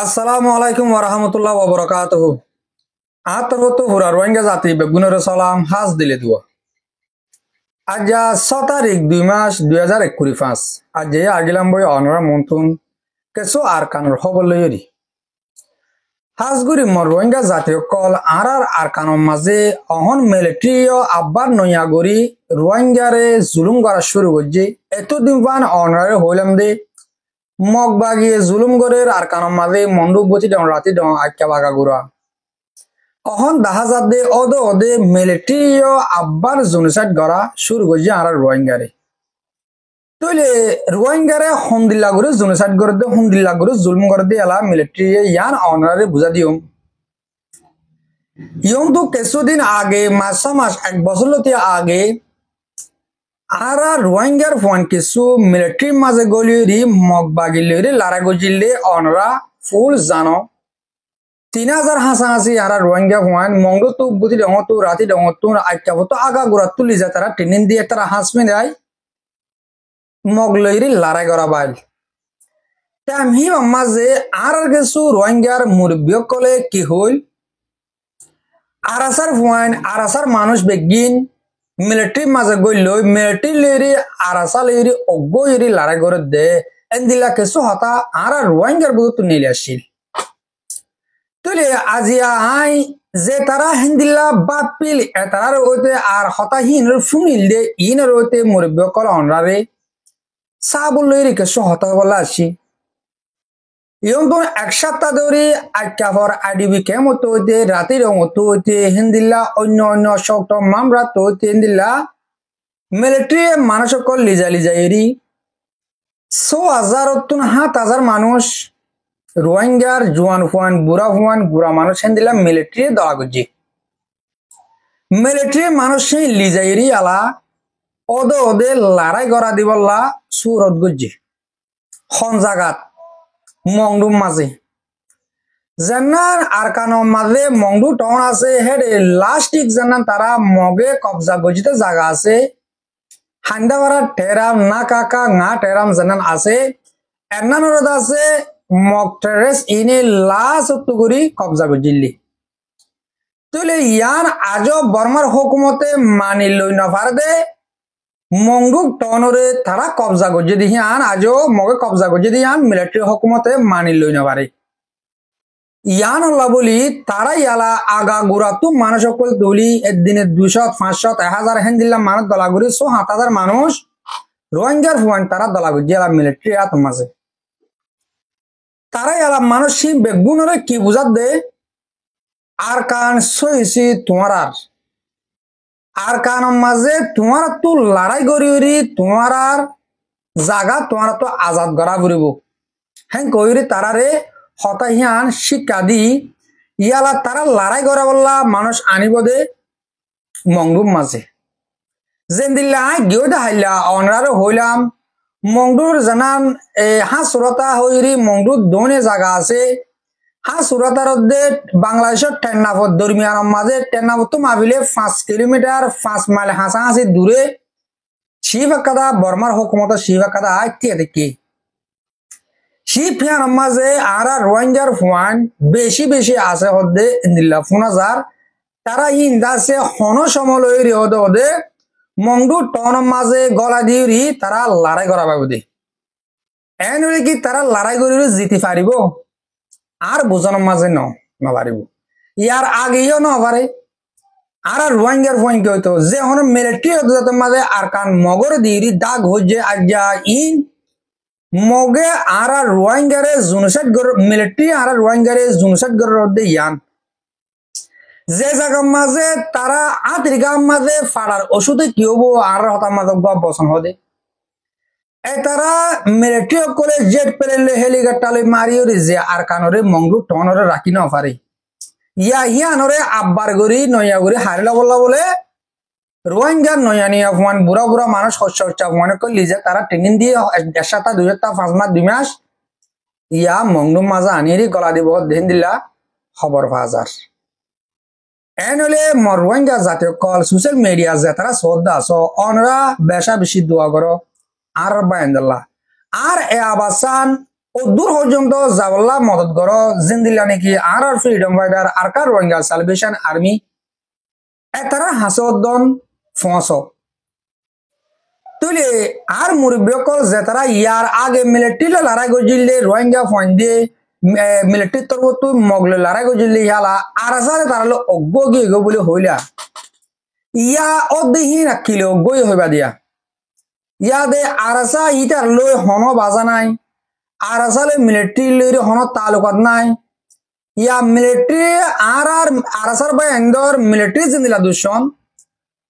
Assalamualaikum warahmatullahi wabarakatuh. Atarwoto hura Rohingya জাতি বেগুনের সালাম হাজ দিলে দুয়া। আজ 6 তারিখ 2 মাস 2025 আজ আগিলাম বই অনরা মন্তুন কেসো আর কানুর খবর লইরি হাজগুড়ি মর রোহিঙ্গা জাতীয় কল আর কানুর মাঝে অহন মিলিটারিও আব্বার নয়াগরি রোহিঙ্গারে জুলুম করা শুরু করছে এতদিন পান অনরারে হইলাম দে মগবাগিয়ে জুলুম গরের আর কানুর মাঝে মন্ডুক বচি ডং রাতি ডং আক্কা বাগা গুড়া অহন দেখা যাতে ওদে মিলিটারিও আব্বার জুনিসাইড করা শুরু করছে আর রোহিঙ্গারে তইলে রোহিঙ্গারে হমদিল্লা করে জুনিসাইড করে দে হমদিল্লা করে জুলুম করে দে এলা মিলিটারি ইয়ান অনারে বুঝা দিও ইয়ং তো কিছুদিন আগে মাস এক বছর লতি আগে আর রোহিঙ্গার ফোন কিছু মিলিটারি মাঝে গলিয়ে মগবাগিলে লারা গজিলে অনরা ফুল জানো 3000 হাসাহাসি আর রোহিঙ্গা ফোন মঙ্গল তো বুঝি ডং তো রাতি ডং তো আইকা তো আগা গুড়া তুলি যায় তারা ট্রেনিং দিয়ে তারা হাসমে দেয় মগলইরি লড়াই করা বাইল তামহি মাঝে আর কিছু রোহিঙ্গার মুরব্বী কলে কি হইল আরাসার ফোন আরাসার মানুষ বেগিন মিলিটারি মাঝে গইল মিলিটারি লেরি আরাসা লেরি অগইরি লড়াই করে দে এন্দিলা কিছু হতা আর রোহিঙ্গার বহুত নিলে আসিল তুলে আজিয়া আই যে তারা হিন্দিলা বাদ পিল তারার ওতে আর হতাহীন ফুনিল দে ইনের ওতে মুরব্বী কল অনরারে সাবুল্লইরি কিছু হতা বলা আসি ইয়ং তো এক সপ্তাহ ধরে আটকা পর আইডিবি কেমন হইতে রাতের মতো হইতে হিন্দিল্লা অন্য শক্ত মামরা তো হইতে হিন্দিল্লা মিলিটারি মানুষ সকল লিজা এরি 6,000 মানুষ রোহিঙ্গার জোয়ান ফুয়ান বুড়া মানুষ হিন্দিল্লা মিলিটারি দলা গুজি মিলিটারি মানুষ লিজা এরি আলা ওদে লড়াই করা দিবল্লা সুরত গুজি খন জাগাত মংডুম মাঝে জান্নার আর কানো মাঝে মংডু টাউন আছে হেডে লাস্টিক জান্নান তারা মগে কবজা গজিতে জায়গা আছে হান্দাবারা টেরাম না কাকা না টেরাম জান্নান আছে এন্নানরদ আছে মগ টেরেস ইনে লাস তুগুরি কবজা গজিলি তুলে ইয়ান আজও বর্মার হুকুমতে মানি লই না পারদে মংডুক টনরে তারা কবজা গজে দিহি আন আজও মগে কবজা গজে দিয়ে আন মিলিটারি হুকুমতে মানি লই না পারে ইয়ান হল্লা বলি তারা ইয়ালা আগা গুড়া তো মানুষ সকল তুলি একদিনে 200 500 1000 হেন্দিল্লা মানুষ দলাগুড়ি 7,000 মানুষ রোহিঙ্গার ফুয়ান তারা দলাগুড়ি ইয়ালা মিলিটারি আত মাঝে তারা ইয়ালা মানুষ বেগুনরে কি বুঝাত দে আর কান সইছি তোমার আর কান মাঝে তোমার তো লড়াই করি তোমার আর জাগা তোমার তো আজাদ করা ঘুরিব হ্যাঁ কইরি তারারে হতাহিয়ান শিক্ষা দি ইয়ালা তারা লড়াই করা বললা মানুষ আনিব দে মংডুর মাঝে যেন দিল্লা গিয়ে দেখাইলা অনরারে হইলাম মংডুর জানান হাসুরতা হইরি মংডুর দোনে জায়গা আছে হাসুরতার বাংলাদেশের টেন্নাফত দরমিয়ান মাঝে টেন্নাফত তো মাভিলে 5 কিলোমিটার 5 মাইল হাসাহাসি দূরে শিবাকাদা বর্মার হুকুমত শিবাকাদা আইতে দেখি শিফিয়ান মাঝে আর রোহিঙ্গার ফুয়ান বেশি আছে হদে ইন্দিল্লা 4,000 তারা ইন্দাসে হন সমলইরি হদে মংডু টন মাঝে গলা দিউরি তারা লড়াই করা পাবো দে এনরে কি তারা লড়াই করি জিতি পারিব আর বোঝানোর মাঝে নপারিব ইয়ার আগেও নপারে আর রোহিঙ্গার ফোন কি হইতো যে হন মিলিটারি মাঝে আর কান মগর দিরি দাগ হইছে আজ্ঞা ইন মগে আর রোহিঙ্গারে জুনসাইড গর মিলিটারি আর রোহিঙ্গারে জুনসাইড গর দে ইয়ান যে জায়গার মাঝে তারা আত্রিকার মাঝে ফাড়ার ওষুধে কি হবো আর হতার মাঝে বসন হদে তারা মিলিটারি করে জেট প্লেন হেলিকপ্টার মারিও যে আর কানরে মংলু টনরে রাখি না পারে ইয়ানরে আব্বার গরি নয়া গরি হারিলা বললা বলে রোহিঙ্গার নয়ানিয়া ফুয়ান বুড়া মানুষ শস্য ফুয়ানে কই লিজে তারা ট্রেনিং দিয়ে 1 সপ্তাহ 2 সপ্তাহ 5 মাস 2 মাস ইয়া মংলু মাজা আনিরি গলা দিব দেন দিলা খবর বাজার এনলে মরওয়াঙ্গা জাতীয় কল সোশ্যাল মিডিয়া যে তারা শ্রদ্ধা সো অনরা বেশা বেশি দোয়া করো আর বাইন্দাল্লাহ আর এ আবাসান ও দূর পর্যন্ত যাওয়াল্লাহ মদত করো জিন্দিল্লা নাকি আর ফ্রিডম ফাইটার আর কার রোহিঙ্গা সালভেশন আর্মি এ তারা হাসদন ফস তুলে আর মুরব্বীকল যে তারা ইয়ার আগে মিলিটারি লড়াই গজিলে রোহিঙ্গা ফোন দিয়ে মিলিটারি তরফ তুই মগলে লড়াই গজিলে ইয়ালা আর আসারে তারা অজ্ঞ গিয়ে বলে হইলা ইয়া অদেহি রাখিলে অজ্ঞই হইবা দিয়া ইয়াদে আর আসা ইটার লই হন বাজা নাই আর আসালে মিলিটারি লইরে হন তালুকাত নাই ইয়া মিলিটারি আর আসার বাই এন্দর মিলিটারি জিন্দিলা দুশন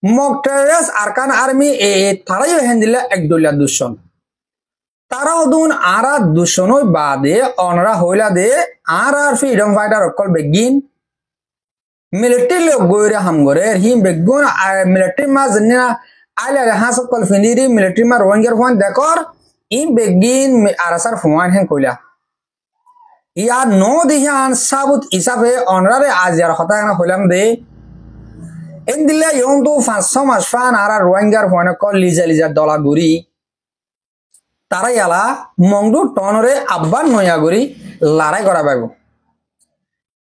মকটেরেস আরকান আর্মি এ তারাই হেন্দিলা একদলিয়া দুশন তারা ওদুন আর দুশনই বাদে অনরা হইলা দে আর ফ্রিডম ফাইটার অকল বেগিন মিলিটারি লোক গইরে হামগরে হিম বেগুন মিলিটারি মা জন্না আইলা হাস অকল ফিন্দিরি মিলিটারি মা রোহিঙ্গার ফোন দেখর ইন বেগিন আরাসার ফোন হেন কইলা ইয়া নো দিহান সাবুত হিসাবে অনরারে আজ আর হতা হইলাম দে এন্দিলা ইয়ন্তু 500 মাস ফান আর রোহিঙ্গার ফোন কল লিজা লিজা ডলা গুরি তারা ইয়ালা মংডু টনরে আব্বার নয়া গুরি লড়াই করা পাইব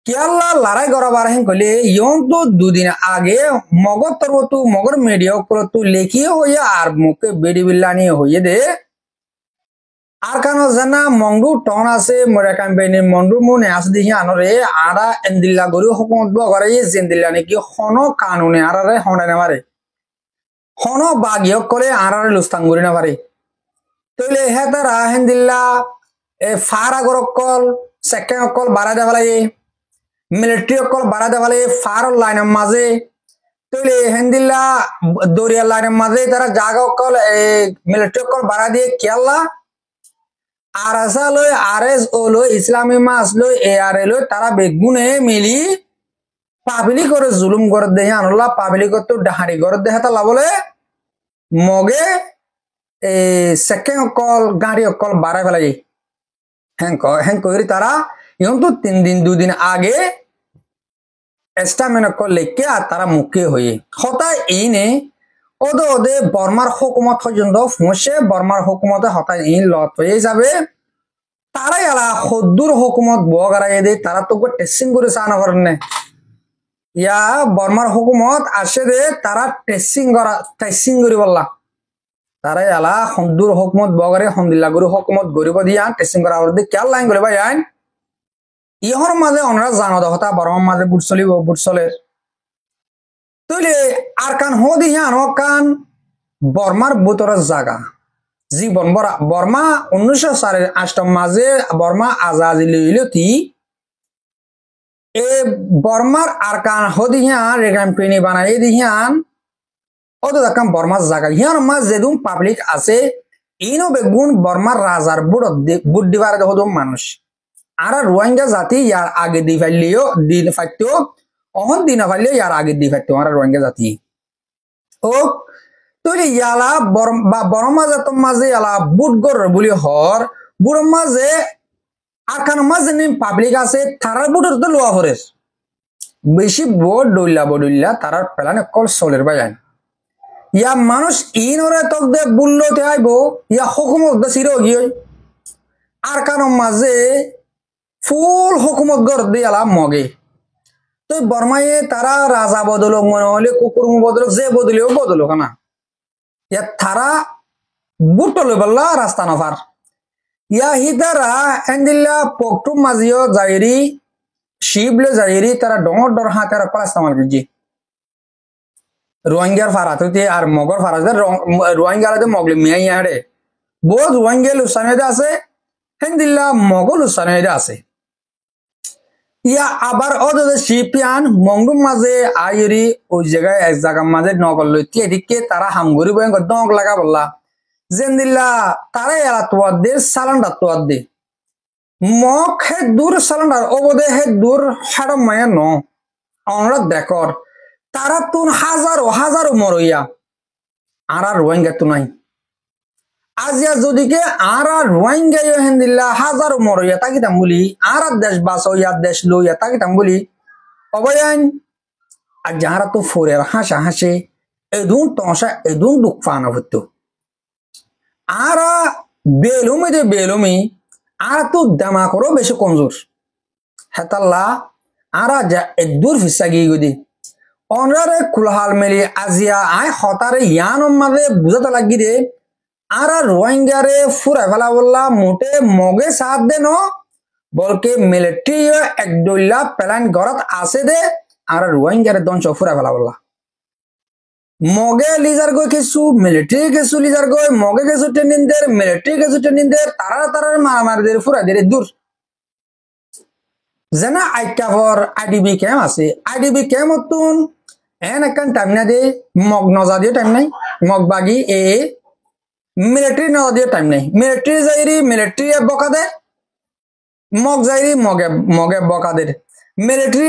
কেয়াল্লা লড়াই করাবার হেন কইলে ইয়ন্তু দুদিন আগে মগর তরবতু মগর মিডিয়া করতু লেখিয়ে হইয়া আর মুখে বেডি বিল্লানি হইয়ে দে আর কেন জানা মংডু টন আছে মরা ক্যাম্পেইনের মংডু মনে আছে দেখি আনরে আরা এন্দিল্লা গরু হুকুমত বগরে জেন্দিল্লা নাকি হন কানুনে আরারে হনে না পারে হন বাগিয় করে আরারে লুস্তান গরি না পারে তইলে হেতারা হেন্দিল্লা এ ফারা গরকল সেকেন্ড অকল বাড়া দেওয়ালাই মিলিটারি অকল বাড়া দেওয়ালাই ফার লাইনের মাঝে তইলে হেন্দিল্লা দরিয়া লাইনের মাঝে তারা জাগা অকল মিলিটারি অকল বাড়া দিয়ে কেয়াল্লা আর আসা লই আর এস ও লই ইসলামী মাস লই এ আর এ লই তারা বেগুনে মিলি পাবলি করে জুলুম করে দেহে আনলা পাবলি করতে ডাহারি করে দেহে তা বলে মগে এ সেকেন্ড অকল গাড়ি অকল বাড়াই ফেলাই হ্যাঁ করি তারা ইয়ন্তু 3 দিন 2 দিন আগে এস্টামেন অকল লেখকে আর তারা মুখে হয়ে হতা ইনে ওদে ওদে বর্মার হুকুমত পর্যন্ত ফুঁসে বর্মার হুকুমতে হতা ইন লত হয়ে যাবে তারাই আলা হদ্দুর হুকুমত বগারাই দে তারা তো টেস্টিং করে চানা করেন ইয়া বর্মার হুকুমত আসে দে তারা টেস্টিং করি বললা তারাই আলা হদ্দুর হুকুমত বগারে হন্দিল্লা গুরু হুকুমত গরিব দিয়া টেস্টিং করা দে কেয়াল লাইন করে ভাই আইন ইহর মাঝে অনরা জানো দহতা বর্মার মাঝে বুট চলিব বুট চলে তইলে আর কান হো দিহা কান বর্মার বুতরের জায়গা জীবন বর্মা 1908 মাঝে বর্মা আজাদি লইলতি এ বর্মার আর কান হো দিহা রেগান পেনি বানাই দিহান অত দেখাম বর্মার জায়গা হিয়ার মাঝ যেদুম পাবলিক আছে ইনো বেগুন বর্মার রাজার বুট দিবার হদুম মানুষ আর রোহিঙ্গা জাতি ইয়ার আগে দি ফাইলিও দিন ফাইতো অহন দিনা ফাইলে ইয়ার আগে দি ফাইতো আর রোহিঙ্গা জাতি ও তৈরি ইয়ালা বর্মা জাতর মাঝে ইয়ালা বুট গর বলি হর বুড়োর মাঝে আর কান মাঝে নিম পাবলিক আছে তারার বুটের তো লোয়া হরে বেশি বোট ডইলা তারার পেলানে কল চলের বাজান ইয়া মানুষ ইনরে তক দে বুল্লতে আইব ইয়া হুকুমত দে সিরো গিয়ে আর কান মাঝে ফুল হুকুমত গর দিয়ালা মগে তো বর্মায়ে তারা রাজা বদলক মনে হলে কুকুর বদলক যে বদলেও বদলক না ইয়া তারা বুটলে বললা রাস্তা নফার ইয়া হিতারা এন্দিল্লা পকটুম মাঝিও যাইরি শিবলে যাইরি তারা ডঙর ডর হাতের কলা ইস্তেমাল করছি রোহিঙ্গার ফারাতে আর মগর ফারাতে রোহিঙ্গাতে মগলে মিয়াই হাড়ে বহুত রোহিঙ্গা লুসানেদে আছে হেন্দিল্লা মগল লুসানেদে আছে ইয়া আবার ওদের শিপিয়ান মংডুম মাঝে আইরি ওই জায়গায় এক জায়গার মাঝে নগল লইতে এদিকে তারা হামগরি বয়ঙ্ক দঙ্ক লাগা বললা জেন্দিল্লা তারা এলা তোয়ার দে সালান্ডার তোয়ার দে মক হে দূর সালান্ডার ওবদে হে দূর হাড়ম মায়া ন আমরা দেখর তারা তুন হাজারো মরইয়া আর রোহিঙ্গা তো নাই আজিয়া যদিকে আর রোহিঙ্গা হেন্দিল্লা হাজারো মরইয়া তাকিতাম বলি আর দেশ বাস ইয়ার দেশ লইয়া তাকিতাম বলি অবয়ান আর যাহারা তো ফোরের হাসা হাসে এদুন তসা এদুন দুঃখ ফানা হতো আরা বেলুমি দে বেলুমি আর তো দামা করো বেশি কমজোর হেতাল্লা আরা যা এদুর ফিসা গিয়ে গদি অনরারে কুলহাল মেলি আজিয়া আই হতারে ইয়ান মাঝে বুঝাতে লাগি রে আরা রোহিঙ্গারে ফুরা ফেলা বললা মোটে মগে সাথ দে ন বলকে মিলিটারি একদুল্লা প্ল্যান গরত আছে দে আর রোহিঙ্গারে দঞ্চ ফুরা ফেলা বললা মগে লিজার গই কিছু মিলিটারি কিছু লিজার গই মগে কিছু ট্রেনিং দের মিলিটারি কিছু ট্রেনিং দের তারার মারামারি দের ফুরা দের দূর যেনা আইকাভর আইডিবি ক্যাম্প আছে আইডিবি ক্যাম্প তুন এন একখান টাইম না দে মগ নজা দিয়ে টাইম নাই মগ বাগি মিলিটারি নজা দিয়ে টাইম নাই মিলিটারি যাইরি মিলিটারি বকা দে মগ যাইরি মগে মগে বকা দে মিলিটারি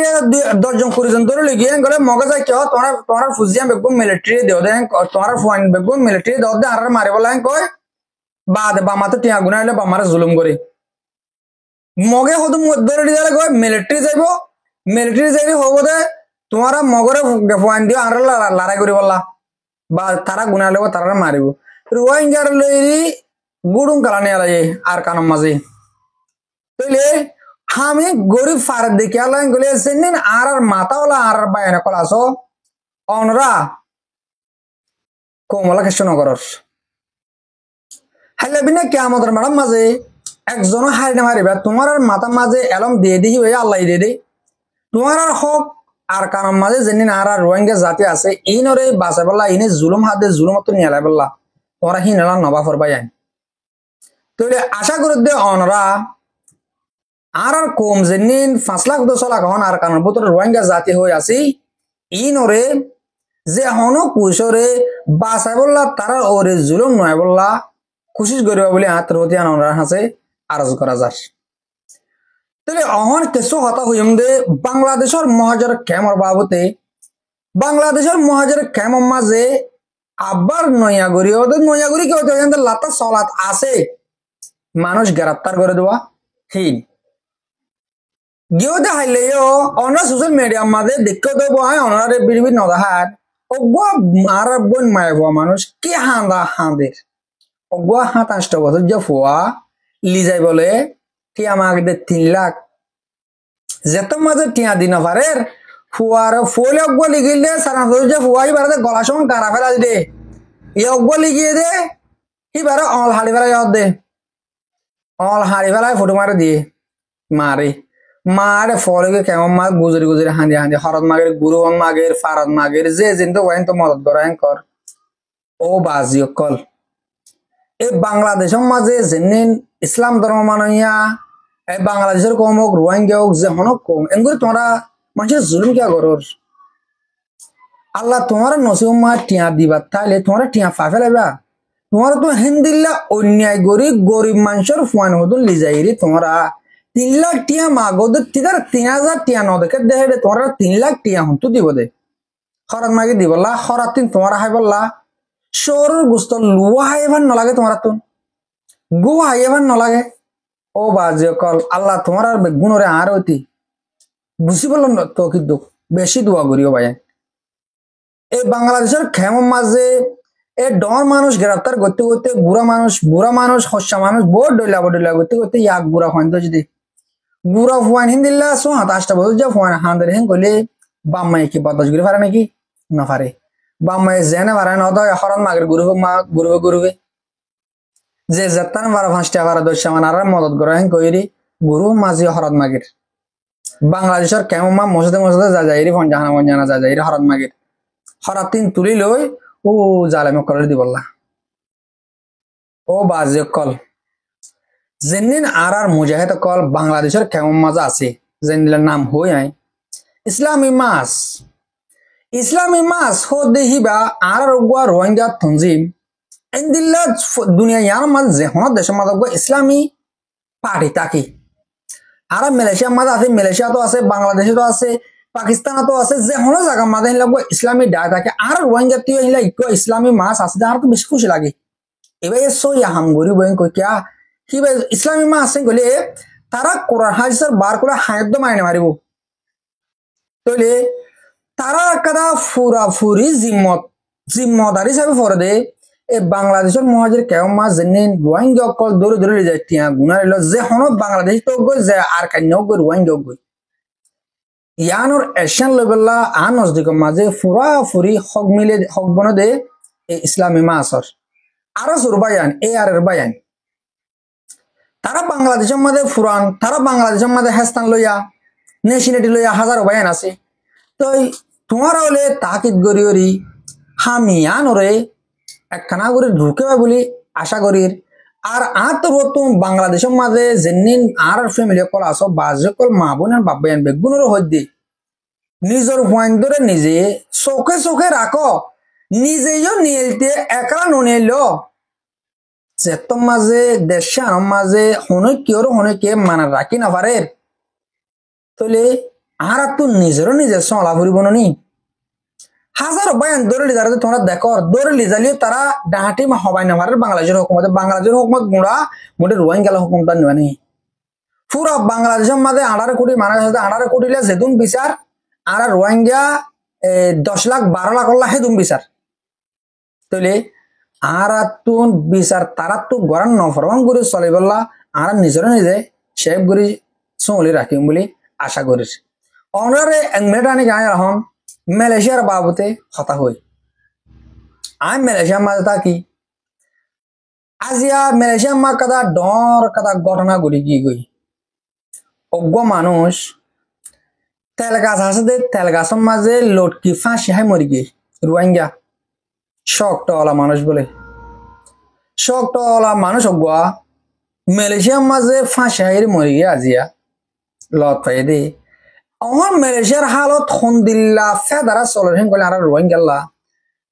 10 জন 20 জন ধরে লিগিয়ে গলে মগে যাই কেউ তোমার ফুজিয়াম বেগুম মিলিটারি দেও দে তোমার ফুয়ান বেগুম মিলিটারি দেও দে আর মারে বলা কয় বাদ বামাতে টিয়া গুনা হলে বামারে জুলুম করে মগে হতো ধরে দিয়ে কয় মিলিটারি যাইবি হব দে তোমার মগরে ফুয়ান দিও আর লড়াই করি বললা বা তারা গুনা লব তারা মারিব রোহিঙ্গার লইরি গুড়ুম কালানি আলাই আর কানম মাঝে তইলে আমি গরিব ফার দেখে আলাই গলে সেদিন আর মাথাওয়ালা আর বাইনা কলাস অনরা কোমলা কৃষ্ণ নগরর হাইলে বিনা কেয়ামতের ম্যাডাম মাঝে একজনও হারি না মারিবা তোমার আর মাথা মাঝে এলম দিয়ে দিহি হয়ে আল্লাহ দিয়ে দে তোমার আর হক আর কানম মাঝে যেদিন আর রোহিঙ্গা জাতি আছে ইনরে বাঁচাই বললা ইনে জুলুম হাতে জুলুম তো নিয়ে বললা তোরা হিনেলা নবা ফরবাই আইন তইলে আশা করে দে অনরা আর কম যেদিন 5 লাখ 10 লাখ হন আর কারণ ভিতরে রোহিঙ্গা জাতি হয়ে আছি ইনরে যে হন কুশরে বাঁচাই বললা তারা ওরে জুলুম নয় বললা কোশিশ করিবা বলে হাত রতিয়ান অনরা হাসে আরজ করা যায় তাহলে অহন কিছু কথা হইম দে বাংলাদেশের মহাজর ক্যামর বাবতে বাংলাদেশের মহাজর ক্যামর মাঝে আবার নয়াগরি ওদের নয়াগরি কি হতে লাতা সলাত আছে মানুষ গ্রেপ্তার করে দেওয়া হিন গিয়েও দেখাইলেও অন্য সোশ্যাল মিডিয়ার মাঝে দেখতে দেবো অনারে বিড়বিড় নদাহার অগুয়া আর বোন মায় ভুয়া মানুষ কি হাঁদা হাঁদের অগুয়া 27 বছর যে ফুয়া লিজাই বলে টিয়া মাগে 3 লাখ যেত মাঝে টিয়া দিন পারের ফুয়ার ফুলে অগুয়া লিগিলে সারা যে ফুয়াই বাড়াতে গলা সমান কারা ফেলা দে এই অগুয়া লিগিয়ে দে এবারে অল হাড়ি ফেলাই দে অল হাড়ি ফেলায় ফটো মারে দিয়ে মারে মারে ফলে কেমন মা গুজরি গুজরি হাঁদি হাঁদি হরদ মাগের গুরু মাগের ফারদ মাগের যে জিন তো ওয়াইন তো মদত করা কর ও বাজি কল এই বাংলাদেশের মাঝে যেদিন ইসলাম ধর্ম মানইয়া এই বাংলাদেশের কম হোক রোহিঙ্গা হোক যে হনক কম এগুলো তোমরা মানুষের জুলুম কিয়া করর আল্লাহ তোমার নসিব মা টিয়া দিবা তাইলে তোমরা টিয়া ফাফে লাইবা তোমার তো হিন্দিল্লা অন্যায় গরিব মানুষের ফুয়ান হতো লিজাইরি তোমরা 3 লাখ টিয়া মাগো তিদার 3000 টিয়া ন দেখে দেহে তোমরা 3 লাখ টিয়া হতো দিব দে খরাত মাগে দিবলা খরাত তিন তোমরা হাই বললা শহরের গুস্ত লুয়া হাইবার নলাগে তোমরা তো গু হাইবার নলাগে ও বাজে কল আল্লাহ তোমার আর গুণরে আর হইতি বুঝি বলল তো কিন্তু বেশি দোয়া করিও ভাই এই বাংলাদেশের খেমন মাঝে এ ডর মানুষ গ্রেফতার করতে করতে বুড়া মানুষ হস্যা মানুষ বোর ডইলা করতে করতে ইয়াক বুড়া হয় তো যদি বুড়া ফুয়ান হিন্দিল্লা 27 বছর যে ফুয়ান হাঁদের হেন কইলে বাম্মাই কি বদাস করে পারে নাকি না পারে বাম্মাই জেনে পারে না হয় হরন মাগের গুরুবে যে যেতান 12-5টা 10 মান আর মদত করে হেন কইরি গুরু মাঝি হরদ মাগের বাংলাদেশের কেমন মা মসজিদে যা যাইরি ফঞ্জানা যা যাইরি হরদ মাগের হরাত তিন তুলি লই ও জালেম করে দি বললা ও বাজে কল যেদিন আর মুজাহিদ কল বাংলাদেশের কেমন মাজা আছে যেদিন নাম হই আই ইসলামী মাস হো দেহিবা আর গুয়া রোহিঙ্গা তঞ্জিম এন্দিল্লা দুনিয়া ইয়ার মাঝে যে হন দেশের মাঝে ইসলামী পার্টি তাকি আর মালয়েশিয়ার মাঝে আছে মালয়েশিয়া তো আছে বাংলাদেশে তো আছে পাকিস্তান তো আছে যে হন জায়গা মাঝে লাগবে ইসলামী ডায় থাকে আর রোহিঙ্গা তুই হিলা ইকো ইসলামী মাস আছে আর তো বেশি খুশি লাগে এবার সো ইয়াহাম গরি বইন কই কিয়া কি ভাই ইসলামী মাস আছে গলে তারা কোরআন হাদিসের বার করে হায়দ্দ মাইনে মারিব তইলে তারা একটা ফুরাফুরি জিম্মদারি হিসাবে পরে দে এই বাংলাদেশের মহাজের কেউ মাছ জেনে রোহিঙ্গা অকল দৌড়ে দৌড়ে যায় টিয়া গুনা রইল যে হন বাংলাদেশ তো গই যে আর কান্য গই রোহিঙ্গা গই ইয়ানোর এশিয়ান লেভেলা আন নজদিকের মাঝে ফুরাফুরি হক মিলে হক বনে দে এই ইসলামী মাসর আরো সুর বায়ান এ আর এর বায়ান তারা বাংলাদেশের মধ্যে ফুরান তারা বাংলাদেশের মধ্যে হেস্তান লইয়া নেশিনেটি লইয়া হাজারো বায়ান আছে তো তোমার হলে তাকিদ গড়ি হামিয়ানরে একখানা করে ঢুকে বলি আশা করির আর তো তুমি বাংলাদেশের মাঝে যেদিন আর ফ্যামিলি কল আসো বাজকল মা বোনের বাবায়ান বেগুনের হইতে নিজের হোয়াইন ধরে নিজে চোখে চোখে রাখো নিজেও নিয়েলতে একলা নুনিল যে তোর মাঝে দেশে আমার মাঝে হনে কে মানা রাখি না পারে তাহলে আর তো নিজেরও নিজে চলা ফুরিব নি হাজার বয়ান দৌড়ে লিজার তোমরা দেখো দৌড়ে লিজালিও তারা ডাহাটি হবাই না পারে বাংলাদেশের হুকুমত গুঁড়া মোটে রোহিঙ্গা হুকুমটা নেওয়া নেই পুরা বাংলাদেশের মাঝে 18 কোটি মানুষ আছে 18 কোটি যেদুন বিচার আর রোহিঙ্গা 10 লাখ 12 লাখ হেদুন বিচার তাহলে আর তুন বিচার তারা তো গড়ান নফরমান করে চলে বললা আর নিজের নিজে সেভ করে চলি রাখিম বলে আশা করিস অনারে এক মিনিট আনি গায়ে রাখুন মালয়েশিয়ার বাবুতে হতা হই আমি মালয়েশিয়ার মাঝে থাকি আজিয়া মালয়েশিয়ার মা কাদা ডর কাদা ঘটনা ঘুরি কি গই অজ্ঞ মানুষ তেল গাছ আছে দে তেল গাছের মাঝে লটকি ফাঁসি হাই মরি গিয়ে রোহিঙ্গা শকটওয়ালা মানুষ বলে শকটওয়ালা মানুষ অজ্ঞ মালয়েশিয়ার মাঝে ফাঁসি হাই মরি গিয়ে আজিয়া লত পাই দে আমার মালয়েশিয়ার হালত হন্দিল্লা ফেদারা চলেন হেন কলে আর রোহিঙ্গা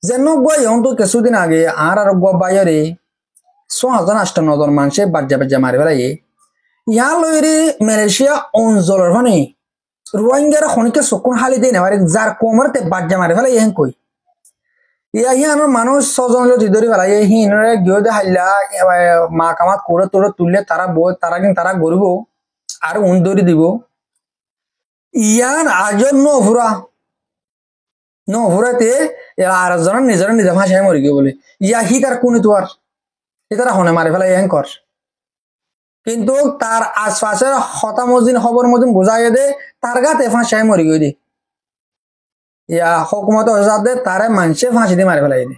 যেন গয়ন তো কিছুদিন আগে আর বাইরে 6,000-8,000 মানুষে বাজ্যা মারি ফেলাই ইয়ার লইরে মালয়েশিয়া অঞ্চলের হনে রোহিঙ্গার খনিকে চকুন হালি দিয়ে নেওয়ার যার কোমরতে বাজ্যা মারি ফেলাই হেন কই ইয়ানোর মানুষ 6জন ধরে ফেলাই হিনরে গিয়ে দে হাইলা মা কামাত করে তোরে তুললে তারা বই তারা কিন্তু তারা গরিব আর উন দৌড়ি দিব ইয়ান আজর নফুরাতে আর জন নিজের নিজে ভাষায় মরি গিয়ে বলে ইয়া হি তার কোন তোর তারা হনে মারি ফেলাই এন কর কিন্তু তার আশপাশের হতামজিন খবর মজিন বুঝাই দে তার গাতে ফাঁসায় মরি গিয়ে দে ইয়া হকুমত দে তারে মানুষে ফাঁসি দিয়ে মারি ফেলাই দে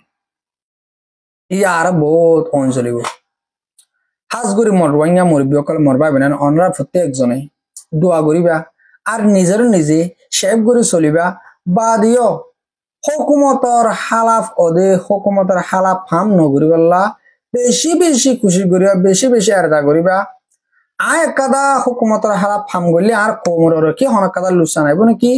ইয়া আর বহুত অঞ্চলিব হাজগুড়ি মরবাইয়া মরবি অকল মরবা বেনা অনরা প্রত্যেকজনে দোয়া করিবা আর নিজের নিজে সেভ করে চলিবা বা দিও হকুমতর হালাফ অদে হকুমতর হালাফ ফাম নগরিবাল্লা বেশি বেশি খুশি করিবা বেশি বেশি আরদা করিবা আয় কাদা হুকুমতর হালাফ ফাম করলে আর কোমর কি হনক কাদা লুচা নাইব নাকি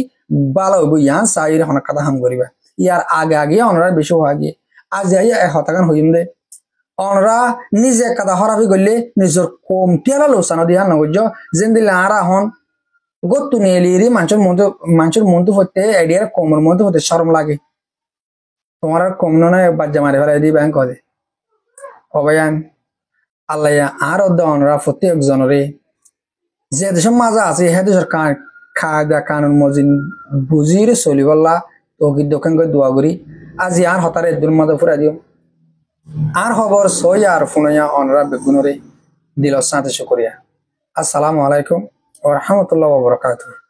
ভালো হইব ইয়ান চাইরে হনক কাদা হাম করিবা ইয়ার আগে আগে অনরা বেশি আগে আজ হতাগান হইম দে অনরা নিজে কাদা হরাবি করলে নিজের কম টিয়ালা লুচানো দিয়া নগর্য যেন দিলে আর হন গত্তু নিয়ে মানুষের মধ্যে হতে আইডিয়ার কমর মধ্যে হতে শরম লাগে তোমার আর কম নয় বাজ্যা মারি ফেলাই দি ব্যাংক হদে অবয়ান আল্লাহ আর অনরা প্রত্যেকজনরে যে দেশের মাজা আছে হে দেশের খাওয়া কানুন মজিন বুঝিরে চলিবল্লা তহিদ দোকান করে দোয়া করি আজি আর হতারে দুর মাঝে ফুরা দিও আর খবর সই আর ফুনয়া অনরা বেগুনরে দিল সাথে শুকরিয়া আসসালামু আলাইকুম ওয়া রাহমাতুল্লাহি ওয়া বারাকাতুহু